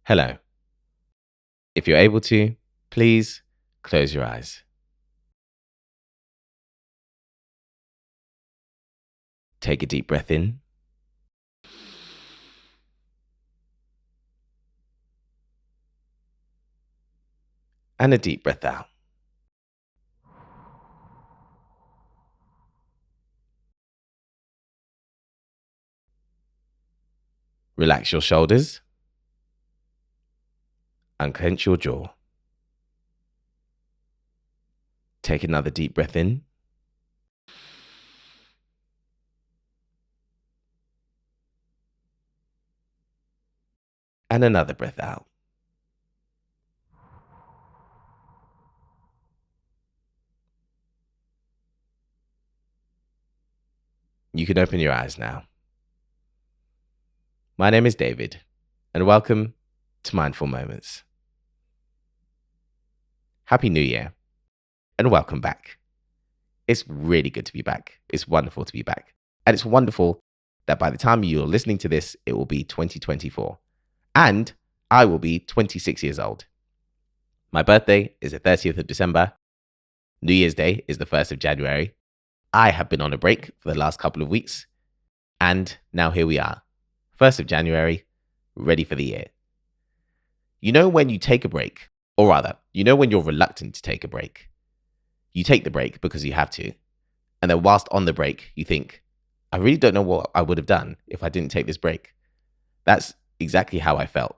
Hello. If you're able to, please close your eyes. Take a deep breath in and a deep breath out. Relax your shoulders, unclench your jaw. Take another deep breath in and another breath out. You can open your eyes now. My name is David, and welcome to Mindful Moments. Happy New Year, and welcome back. It's really good to be back. It's wonderful to be back. And it's wonderful that by the time you're listening to this, it will be 2024. And I will be 26 years old. My birthday is the 30th of December. New Year's Day is the 1st of January. I have been on a break for the last couple of weeks. And now here we are, 1st of January, ready for the year. You know when you take a break, or rather, you know when you're reluctant to take a break. You take the break because you have to. And then whilst on the break, you think, I really don't know what I would have done if I didn't take this break. That's exactly how I felt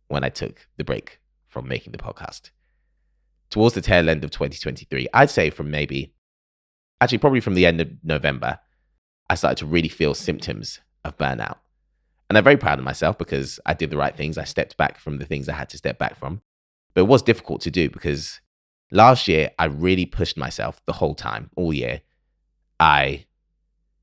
when I took the break from making the podcast. Towards the tail end of 2023, I'd say probably from the end of November, I started to really feel symptoms of burnout. And I'm very proud of myself because I did the right things. I stepped back from the things I had to step back from. But it was difficult to do because last year, I really pushed myself the whole time, all year. I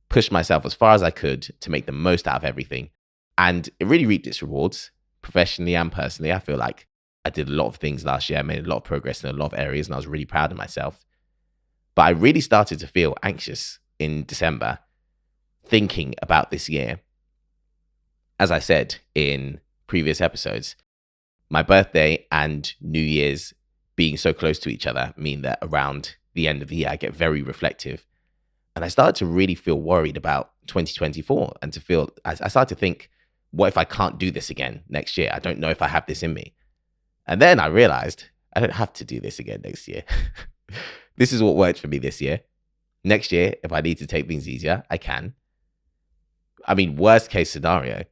pushed myself as far as I could to make the most out of everything. And it really reaped its rewards, professionally and personally. I feel like I did a lot of things last year. I made a lot of progress in a lot of areas, and I was really proud of myself. But I really started to feel anxious in December, thinking about this year. As I said in previous episodes, my birthday and New Year's being so close to each other mean that around the end of the year, I get very reflective. And I started to really feel worried about 2024 and I started to think, what if I can't do this again next year? I don't know if I have this in me. And then I realized I don't have to do this again next year. This is what worked for me this year. Next year, if I need to take things easier, I can. I mean, worst case scenario,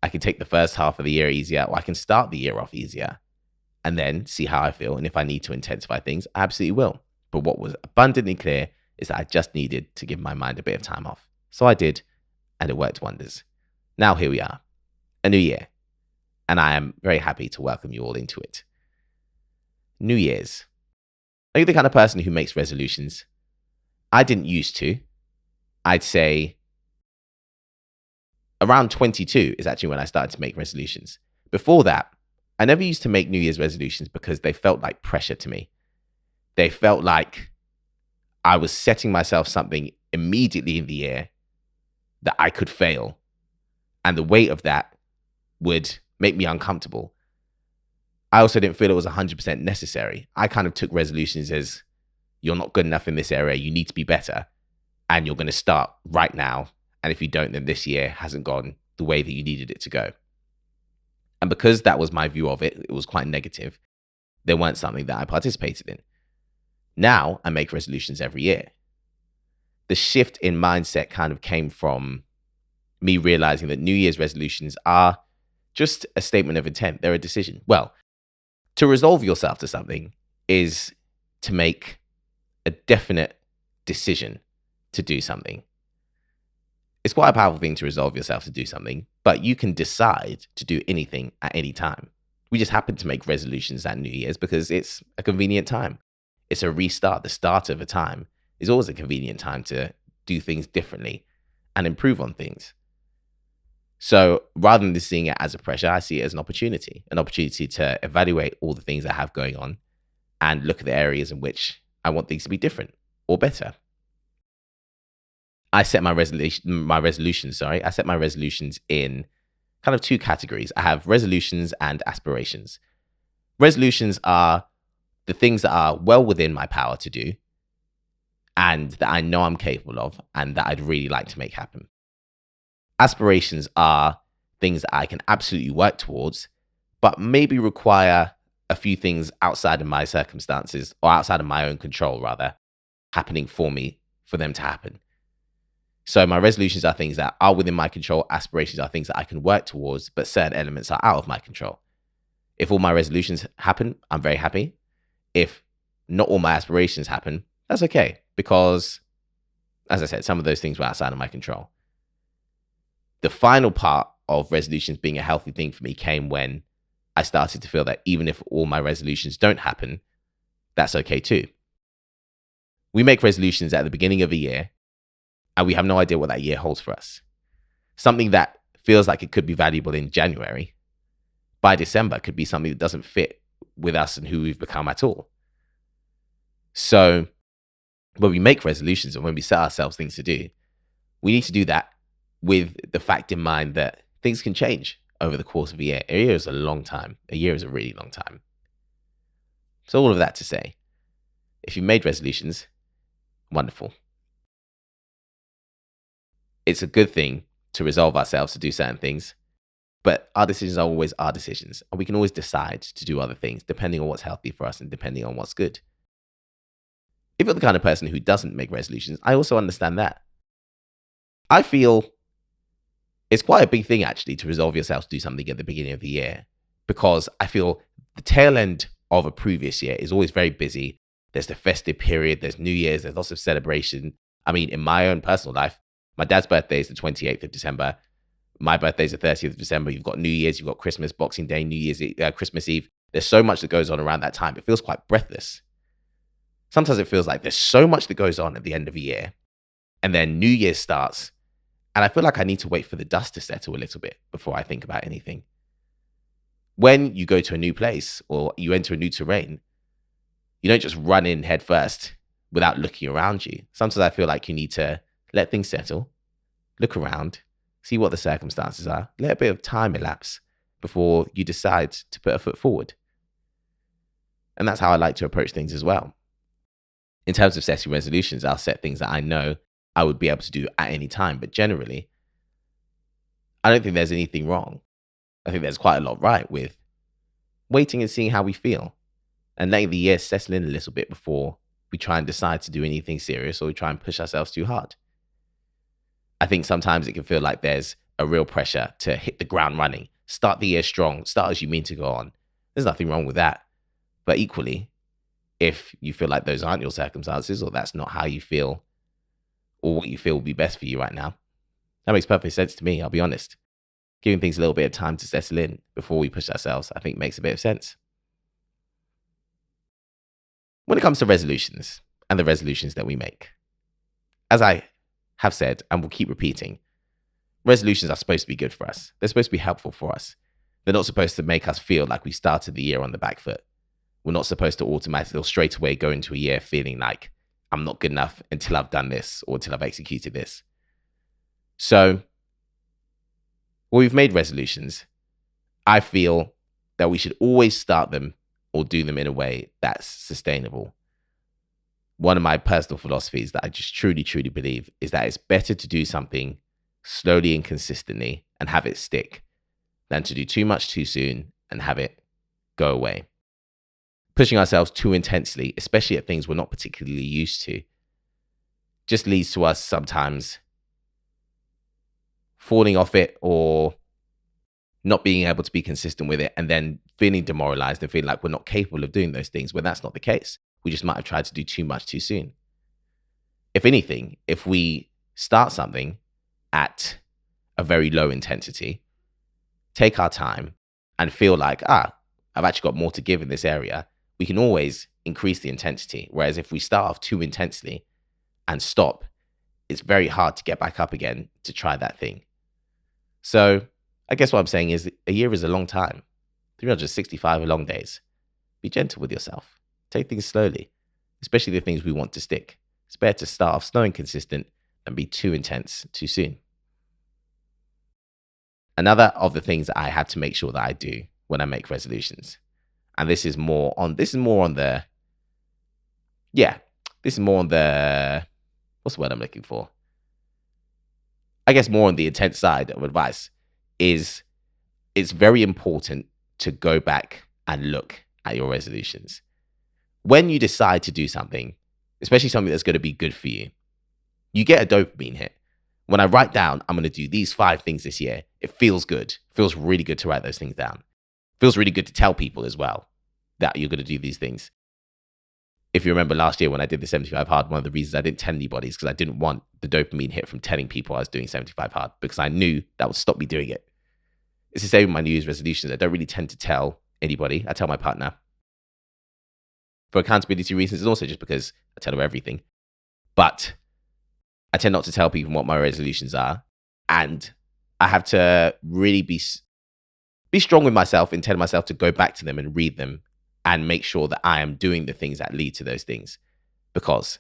I can take the first half of the year easier, or I can start the year off easier and then see how I feel. And if I need to intensify things, I absolutely will. But what was abundantly clear is that I just needed to give my mind a bit of time off. So I did, and it worked wonders. Now here we are, a new year. And I am very happy to welcome you all into it. New Year's. Are you the kind of person who makes resolutions? I didn't used to. I'd say around 22 is actually when I started to make resolutions. Before that, I never used to make New Year's resolutions because they felt like pressure to me. They felt like I was setting myself something immediately in the year that I could fail. And the weight of that would make me uncomfortable. I also didn't feel it was 100% necessary. I kind of took resolutions as you're not good enough in this area. You need to be better. And you're going to start right now. And if you don't, then this year hasn't gone the way that you needed it to go. And because that was my view of it, it was quite negative. They weren't something that I participated in. Now I make resolutions every year. The shift in mindset kind of came from me realizing that New Year's resolutions are just a statement of intent. They're a decision. Well, to resolve yourself to something is to make a definite decision to do something. It's quite a powerful thing to resolve yourself to do something, but you can decide to do anything at any time. We just happen to make resolutions at New Year's because it's a convenient time. It's a restart. The start of a time is always a convenient time to do things differently and improve on things. So rather than seeing it as a pressure, I see it as an opportunity to evaluate all the things I have going on and look at the areas in which I want things to be different or better. I set my resolutions in kind of two categories. I have resolutions and aspirations. Resolutions are the things that are well within my power to do and that I know I'm capable of and that I'd really like to make happen. Aspirations are things that I can absolutely work towards, but maybe require a few things outside of my circumstances or outside of my own control, rather, happening for me for them to happen. So my resolutions are things that are within my control. Aspirations are things that I can work towards, but certain elements are out of my control. If all my resolutions happen, I'm very happy. If not all my aspirations happen, that's okay. Because, as I said, some of those things were outside of my control. The final part of resolutions being a healthy thing for me came when I started to feel that even if all my resolutions don't happen, that's okay too. We make resolutions at the beginning of a year, and we have no idea what that year holds for us. Something that feels like it could be valuable in January, by December could be something that doesn't fit with us and who we've become at all. So when we make resolutions and when we set ourselves things to do, we need to do that with the fact in mind that things can change over the course of a year. A year is a long time. A year is a really long time. So all of that to say, if you made resolutions, wonderful. It's a good thing to resolve ourselves to do certain things, but our decisions are always our decisions. And we can always decide to do other things depending on what's healthy for us and depending on what's good. If you're the kind of person who doesn't make resolutions, I also understand that. I feel it's quite a big thing actually to resolve yourself to do something at the beginning of the year, because I feel the tail end of a previous year is always very busy. There's the festive period, there's New Year's, there's lots of celebration. I mean, in my own personal life, my dad's birthday is the 28th of December. My birthday is the 30th of December. You've got New Year's, you've got Christmas, Boxing Day, New Year's, Christmas Eve. There's so much that goes on around that time. It feels quite breathless. Sometimes it feels like there's so much that goes on at the end of a year, and then New Year starts, and I feel like I need to wait for the dust to settle a little bit before I think about anything. When you go to a new place or you enter a new terrain, you don't just run in head first without looking around you. Sometimes I feel like you need to let things settle, look around, see what the circumstances are, let a bit of time elapse before you decide to put a foot forward. And that's how I like to approach things as well. In terms of setting resolutions, I'll set things that I know I would be able to do at any time. But generally, I don't think there's anything wrong. I think there's quite a lot right with waiting and seeing how we feel and letting the year settle in a little bit before we try and decide to do anything serious or we try and push ourselves too hard. I think sometimes it can feel like there's a real pressure to hit the ground running, start the year strong, start as you mean to go on. There's nothing wrong with that. But equally, if you feel like those aren't your circumstances or that's not how you feel or what you feel would be best for you right now, that makes perfect sense to me, I'll be honest. Giving things a little bit of time to settle in before we push ourselves, I think makes a bit of sense. When it comes to resolutions and the resolutions that we make, as I have said and will keep repeating, resolutions are supposed to be good for us. They're supposed to be helpful for us. They're not supposed to make us feel like we started the year on the back foot. We're not supposed to automatically or straight away go into a year feeling like I'm not good enough until I've done this or until I've executed this. So, when we've made resolutions, I feel that we should always start them or do them in a way that's sustainable. One of my personal philosophies that I just truly, truly believe is that it's better to do something slowly and consistently and have it stick than to do too much too soon and have it go away. Pushing ourselves too intensely, especially at things we're not particularly used to, just leads to us sometimes falling off it or not being able to be consistent with it and then feeling demoralized and feeling like we're not capable of doing those things when that's not the case. We just might have tried to do too much too soon. If anything, if we start something at a very low intensity, take our time and feel like, I've actually got more to give in this area, we can always increase the intensity. Whereas if we start off too intensely and stop, it's very hard to get back up again to try that thing. So I guess what I'm saying is a year is a long time. 365 are long days. Be gentle with yourself. Take things slowly, especially the things we want to stick. It's better to start off slow and consistent than be too intense too soon. Another of the things that I have to make sure that I do when I make resolutions, and this is more on the what's the word I'm looking for? I guess more on the intense side of advice, is it's very important to go back and look at your resolutions. When you decide to do something, especially something that's going to be good for you, you get a dopamine hit. When I write down, I'm going to do these 5 things this year, it feels good. It feels really good to write those things down. It feels really good to tell people as well that you're going to do these things. If you remember last year when I did the 75 hard, one of the reasons I didn't tell anybody is because I didn't want the dopamine hit from telling people I was doing 75 hard, because I knew that would stop me doing it. It's the same with my New Year's resolutions. I don't really tend to tell anybody. I tell my partner for accountability reasons, and also just because I tell her everything. But I tend not to tell people what my resolutions are. And I have to really be strong with myself and tell myself to go back to them and read them and make sure that I am doing the things that lead to those things. Because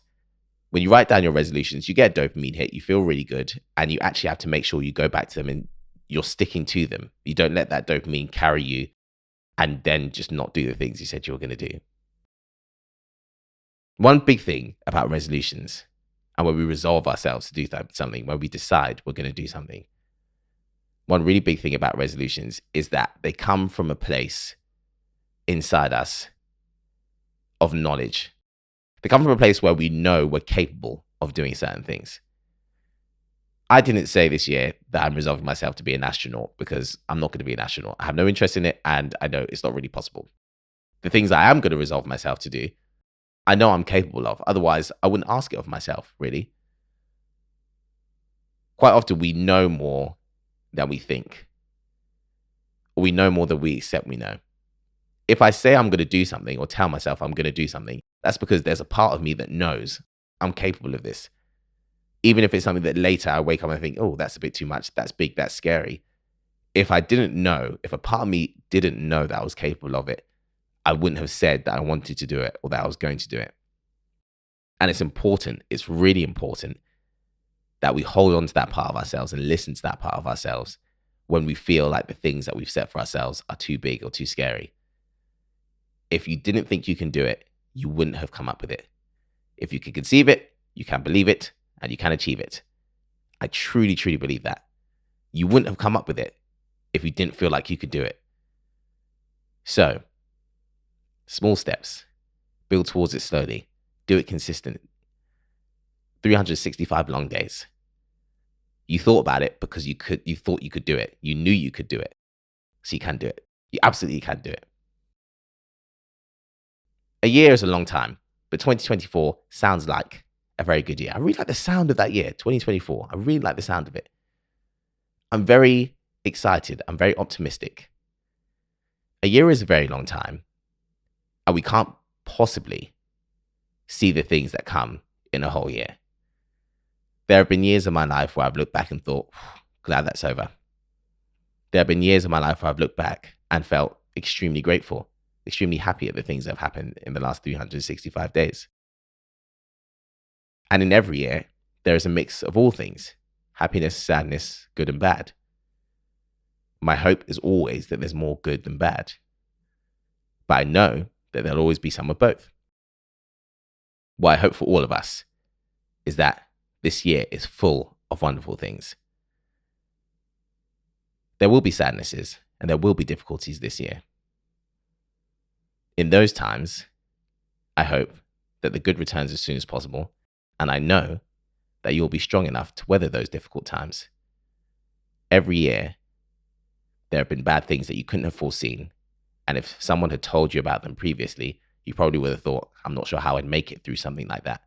when you write down your resolutions, you get a dopamine hit, you feel really good, and you actually have to make sure you go back to them and you're sticking to them. You don't let that dopamine carry you and then just not do the things you said you were going to do. One big thing about resolutions, and when we resolve ourselves to do something, when we decide we're going to do something, one really big thing about resolutions is that they come from a place inside us of knowledge. They come from a place where we know we're capable of doing certain things. I didn't say this year that I'm resolving myself to be an astronaut, because I'm not going to be an astronaut. I have no interest in it, and I know it's not really possible. The things that I am going to resolve myself to do, I know I'm capable of. Otherwise, I wouldn't ask it of myself, really. Quite often, we know more than we think. Or we know more than we accept we know. If I say I'm going to do something, or tell myself I'm going to do something, that's because there's a part of me that knows I'm capable of this. Even if it's something that later I wake up and think, oh, that's a bit too much, that's big, that's scary. If a part of me didn't know that I was capable of it, I wouldn't have said that I wanted to do it or that I was going to do it. And it's really important that we hold on to that part of ourselves and listen to that part of ourselves when we feel like the things that we've set for ourselves are too big or too scary. If you didn't think you can do it, you wouldn't have come up with it. If you can conceive it, you can believe it, and you can achieve it. I truly, truly believe that. You wouldn't have come up with it if you didn't feel like you could do it. So, small steps. Build towards it slowly. Do it consistent. 365 long days. You thought about it because you thought you could do it. You knew you could do it. So you can do it. You absolutely can do it. A year is a long time, but 2024 sounds like a very good year. I really like the sound of that year, 2024. I really like the sound of it. I'm very excited. I'm very optimistic. A year is a very long time, and we can't possibly see the things that come in a whole year. There have been years of my life where I've looked back and thought, glad that's over. There have been years of my life where I've looked back and felt extremely grateful, extremely happy at the things that have happened in the last 365 days. And in every year, there is a mix of all things: happiness, sadness, good and bad. My hope is always that there's more good than bad. But I know that there'll always be some of both. What I hope for all of us is that this year is full of wonderful things. There will be sadnesses and there will be difficulties this year. In those times, I hope that the good returns as soon as possible, and I know that you'll be strong enough to weather those difficult times. Every year, there have been bad things that you couldn't have foreseen, and if someone had told you about them previously, you probably would have thought, I'm not sure how I'd make it through something like that.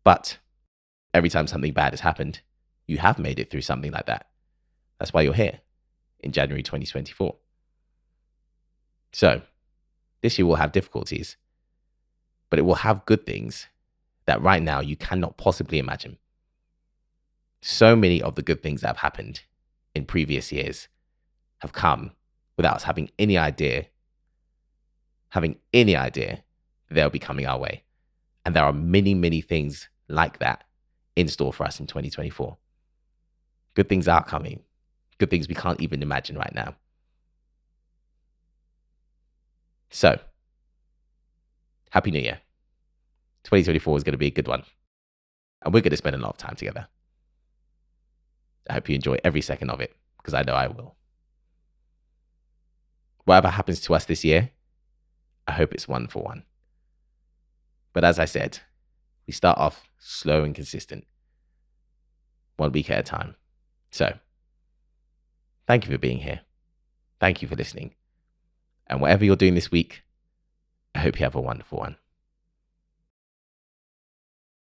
But every time something bad has happened, you have made it through something like that. That's why you're here in January 2024. So, this year will have difficulties, but it will have good things that right now you cannot possibly imagine. So many of the good things that have happened in previous years have come without us having any idea that they'll be coming our way. And there are many, many things like that in store for us in 2024. Good things are coming. good things we can't even imagine right now. So, Happy New Year. 2024 is going to be a good one. And we're going to spend a lot of time together. I hope you enjoy every second of it, because I know I will. Whatever happens to us this year, I hope it's one for one. But as I said, we start off slow and consistent, 1 week at a time. So, thank you for being here. Thank you for listening. And whatever you're doing this week, I hope you have a wonderful one.